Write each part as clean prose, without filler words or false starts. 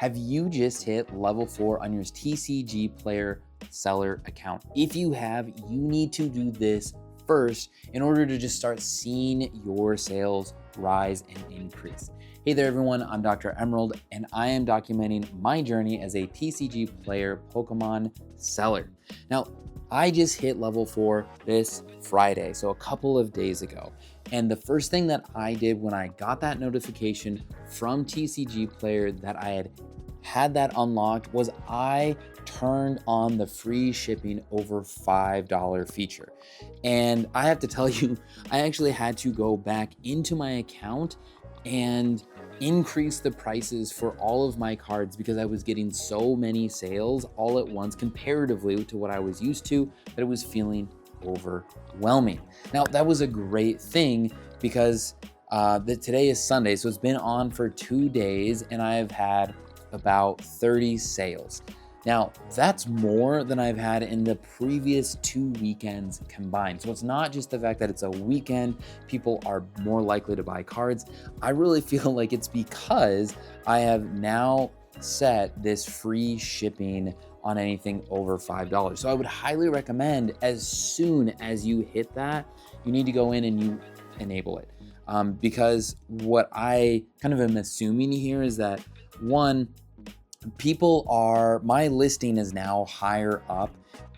Have you just hit level 4 on your TCGPlayer seller account? If you have, you need to do this first in order to just start seeing your sales rise and increase. Hey there everyone, I'm Dr. Emerald and I am documenting my journey as a TCGPlayer Pokemon seller. Now, I just hit level 4 this Friday, so a couple of days ago. And the first thing that I did when I got that notification from TCGPlayer that I had that unlocked was I turned on the free shipping over $5 feature. And I have to tell you, I actually had to go back into my account and increase the prices for all of my cards because I was getting so many sales all at once comparatively to what I was used to that it was feeling overwhelming. Now, that was a great thing because today is Sunday, so it's been on for 2 days and I've had about 30 sales. Now, that's more than I've had in the previous 2 weekends combined. So it's not just the fact that it's a weekend, people are more likely to buy cards. I really feel like it's because I have now set this free shipping on anything over $5. So I would highly recommend as soon as you hit that, you need to go in and you enable it. Because what I kind of am assuming here is that one, my listing is now higher up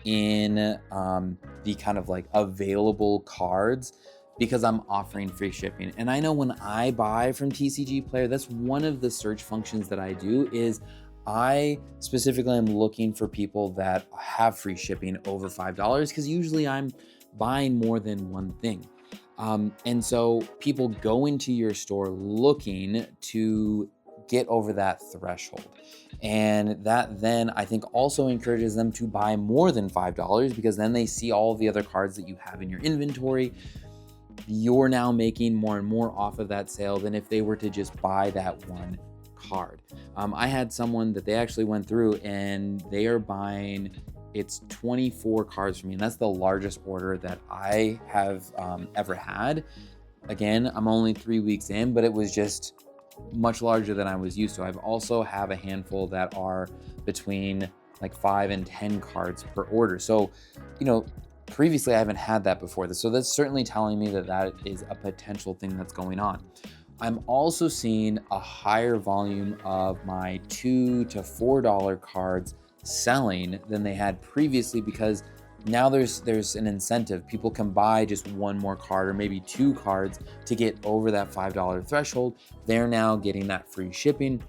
in the kind of like available cards because I'm offering free shipping. And I know when I buy from TCGPlayer, that's one of the search functions that I do is I specifically am looking for people that have free shipping over $5 because usually I'm buying more than one thing. And so people go into your store looking to get over that threshold. And that then I think also encourages them to buy more than $5 because then they see all the other cards that you have in your inventory. You're now making more and more off of that sale than if they were to just buy that one card. I had someone that they actually went through and they are buying, it's 24 cards for me. And that's the largest order that I have ever had. Again, I'm only 3 weeks in, but it was just much larger than I was used to. I've also have a handful that are between like 5 and 10 cards per order. So, previously I haven't had that before this. So that's certainly telling me that that is a potential thing that's going on. I'm also seeing a higher volume of my $2 to $4 cards selling than they had previously because now there's an incentive. People can buy just one more card or maybe 2 cards to get over that $5 threshold. They're now getting that free shipping.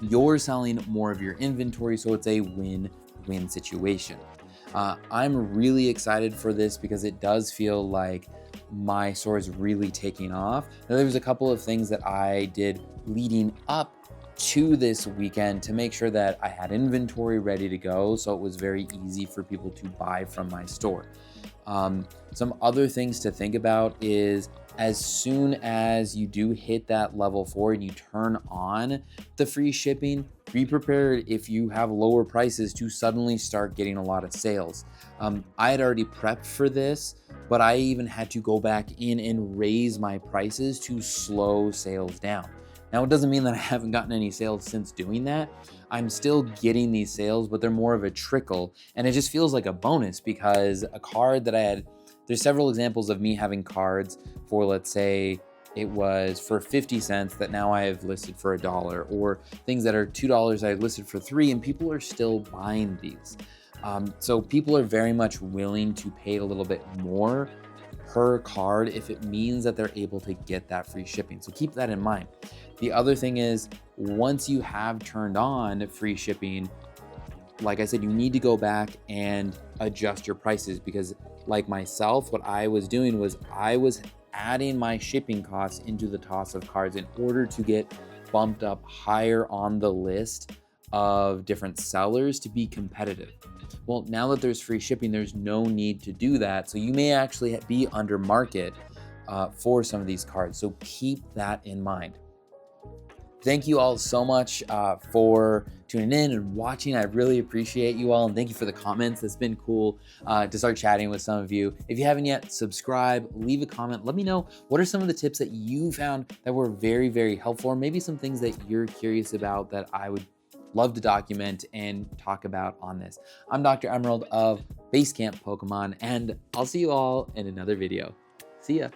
You're selling more of your inventory, so it's a win-win situation. I'm really excited for this because it does feel like my store is really taking off. Now, there was a couple of things that I did leading up to this weekend to make sure that I had inventory ready to go, so it was very easy for people to buy from my store. Some other things to think about is as soon as you do hit that level 4 and you turn on the free shipping, be prepared if you have lower prices to suddenly start getting a lot of sales. I had already prepped for this, but I even had to go back in and raise my prices to slow sales down. Now, it doesn't mean that I haven't gotten any sales since doing that. I'm still getting these sales, but they're more of a trickle. And it just feels like a bonus because a card that I had, there's several examples of me having cards for, let's say, it was for 50 cents that now I have listed for $1, or things that are $2 I listed for $3, and people are still buying these. So people are very much willing to pay a little bit more per card if it means that they're able to get that free shipping. So keep that in mind. The other thing is, once you have turned on free shipping, like I said, you need to go back and adjust your prices because like myself, what I was doing was I was adding my shipping costs into the toss of cards in order to get bumped up higher on the list of different sellers to be competitive. Well, now that there's free shipping, there's no need to do that. So you may actually be under market for some of these cards. So keep that in mind. Thank you all so much for tuning in and watching. I really appreciate you all, and thank you for the comments. It's been cool to start chatting with some of you. If you haven't yet, subscribe, leave a comment. Let me know what are some of the tips that you found that were very, very helpful, or maybe some things that you're curious about that I would love to document and talk about on this. I'm Dr. Emerald of Basecamp Pokemon, and I'll see you all in another video. See ya.